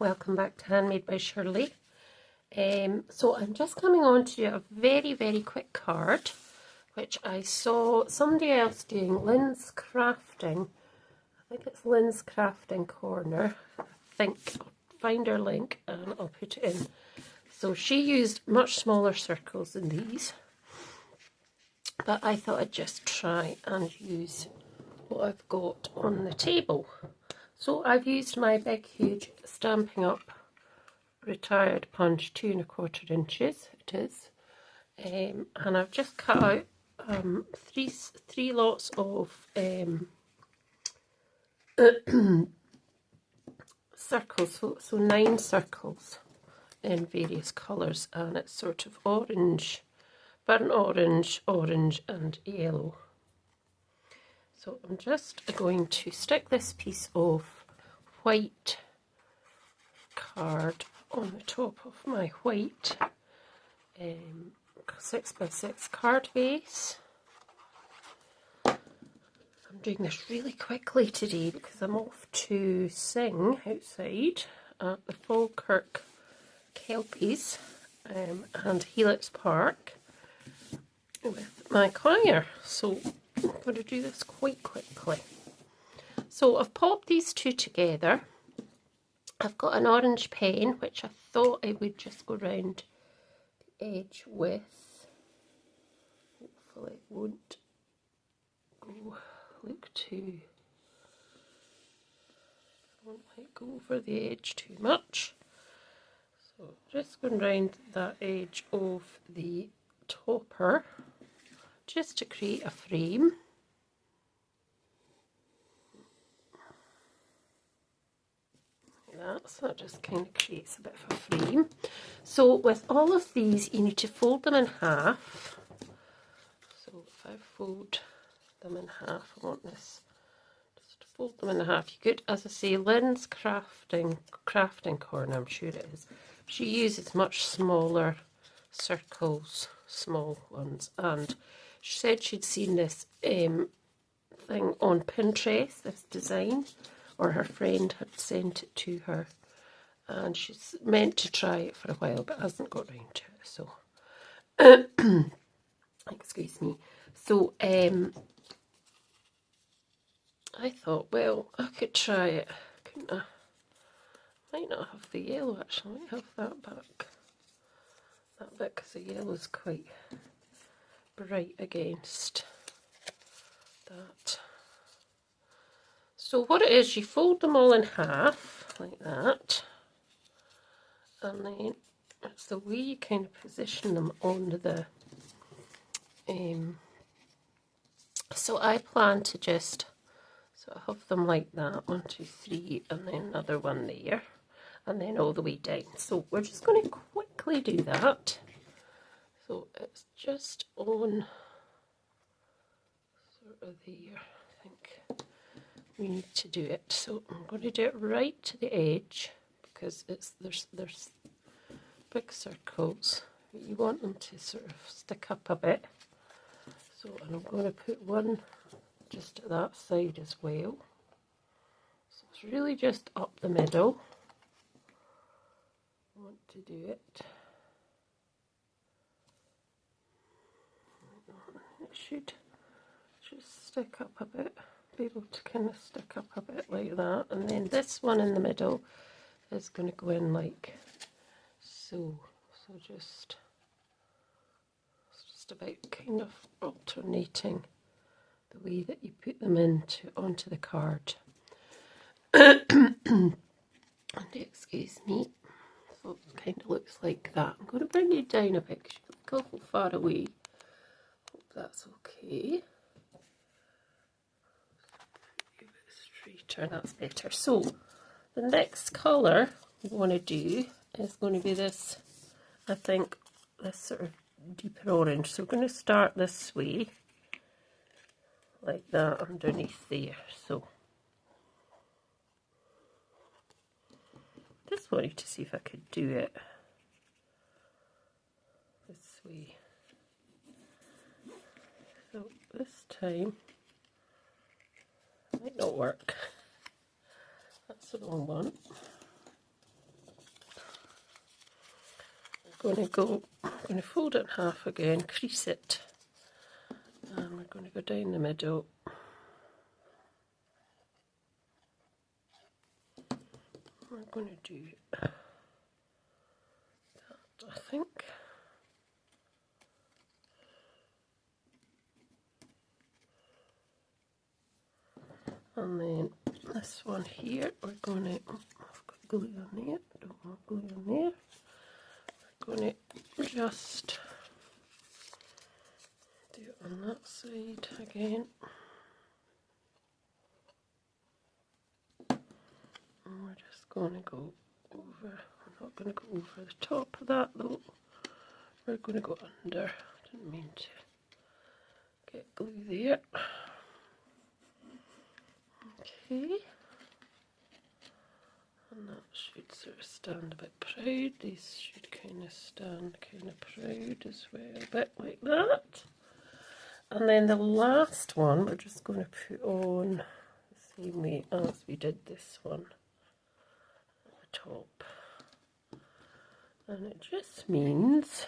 welcome back to Handmade by Shirley. So I'm just coming on to do a very quick card, which I saw somebody else doing, Lynn's Crafting. I think it's Lynn's Crafting Corner. I think I'll find her link and I'll put it in. So she used much smaller circles than these, but I thought I'd just try and use what I've got on the table. So I've used my big huge Stampin' Up! Retired Punch 2 1/4 inches it is, and I've just cut out three lots of circles, so 9 circles in various colours, and it's sort of orange, burnt orange, orange and yellow. So I'm just going to stick this piece of white card on the top of my white 6x6 card base. I'm doing this really quickly today because I'm off to sing outside at the Falkirk Kelpies and Helix Park with my choir. So I'm going to do this quite quickly. So I've popped these two together. I've got an orange pen, which I thought I would just go round the edge with. Hopefully it won't look too, won't go over the edge too much. So just going round that edge of the topper, just to create a frame. So that just kind of creates a bit of a frame. So with all of these, you need to fold them in half. So if I fold them in half, I want this just to fold them in half. You could, as I say, Lynn's crafting corner, I'm sure it is. She uses much smaller circles, small ones, and she said she'd seen this thing on Pinterest, this design, or her friend had sent it to her, and she's meant to try it for a while but hasn't got round to it, so excuse me. So I thought, well, I could try it, couldn't I? Might not have the yellow actually, I might have that back, that bit, because the yellow's quite bright against that. So what it is, you fold them all in half like that, and then it's the way you kind of position them on the so I plan to just sort of have them like that, 1 2 3, and then another one there, and then all the way down. So we're just going to quickly do that. So it's just on sort of there, I think we need to do it. So I'm going to do it right to the edge, because it's there's big circles. You want them to sort of stick up a bit. So, and I'm going to put one just at that side as well. So it's really just up the middle. I want to do it. It should just stick up a bit, be able to kind of stick up a bit like that. And then this one in the middle is going to go in like so. So just about kind of alternating the way that you put them onto the card. And excuse me, so it kind of looks like that. I'm going to bring you down a bit because you look awful far away. Hope that's okay. A bit straighter, that's better. So the next colour we want to do is going to be this, I think, this sort of deeper orange. So we're going to start this way, like that, underneath there. So just wanted to see if I could do it this way. So this time might not work. That's the wrong one. going to fold it in half again, crease it, and we're going to go down the middle. We're going to do that, I think. And then this one here, we're going to, I've got glue on there, don't want glue on there. We're going to just do it on that side again. And we're just going to go over, we're not going to go over the top of that though. We're going to go under, didn't mean to get glue there. Okay, and that should sort of stand a bit proud. These should kind of stand kind of proud as well, a bit like that. And then the last one we're just going to put on the same way as we did this one at the top. And it just means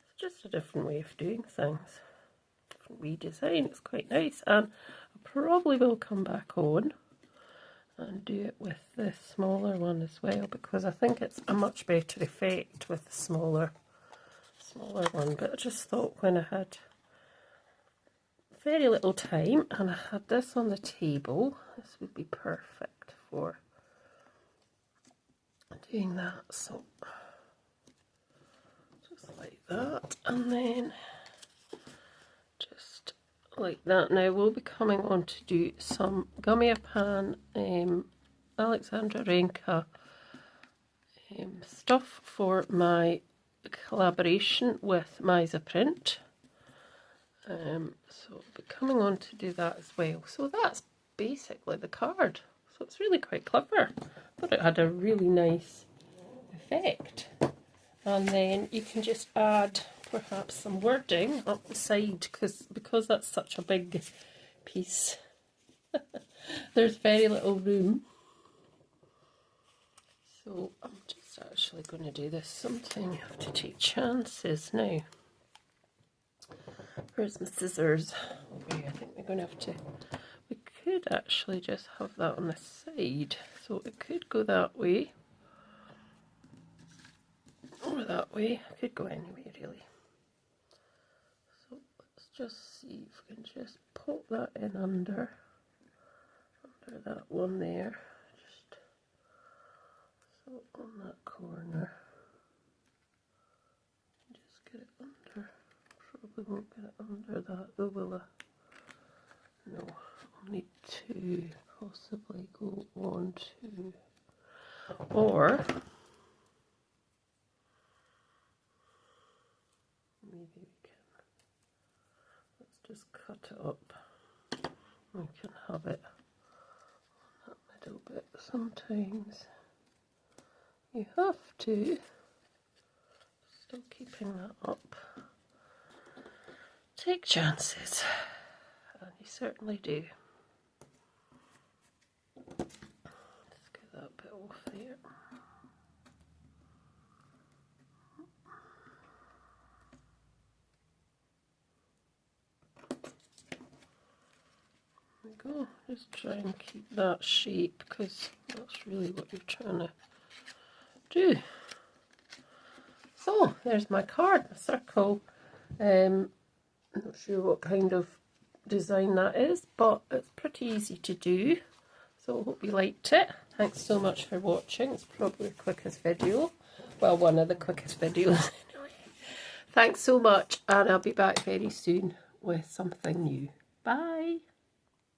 it's just a different way of doing things. Different redesign, it's quite nice. And I probably will come back on and do it with the smaller one as well, because I think it's a much better effect with the smaller one. But I just thought when I had very little time and I had this on the table, this would be perfect for doing that. So just like that, and then just like that. Now we'll be coming on to do some Gummiapan Alexandra Renka stuff for my collaboration with Misa Print. So we'll be coming on to do that as well. So that's basically the card. So it's really quite clever. I thought it had a really nice effect. And then you can just add perhaps some wording up the side, because that's such a big piece. There's very little room. So I'm just actually going to do this. Sometimes you have to take chances now. Where's my scissors? Oh, I think we're going to have to, we could actually just have that on the side. So it could go that way. Or that way. It could go anyway, really. So let's just see if we can just pop that in under that one there. Just so on that corner. Just get it under. Probably won't get it under that though, will I? No, I'll need to possibly go on to, or maybe we can, let's just cut it up. We can have it on that middle bit. Sometimes you have to, still keeping that up, take chances, and you certainly do. Let's get that bit off there. There we go. Just try and keep that shape, because that's really what you're trying to do. So there's my card, a circle. I'm not sure what kind of design that is, but it's pretty easy to do. So I hope you liked it. Thanks so much for watching. It's probably the quickest video. Well, one of the quickest videos anyway. Thanks so much, and I'll be back very soon with something new. Bye.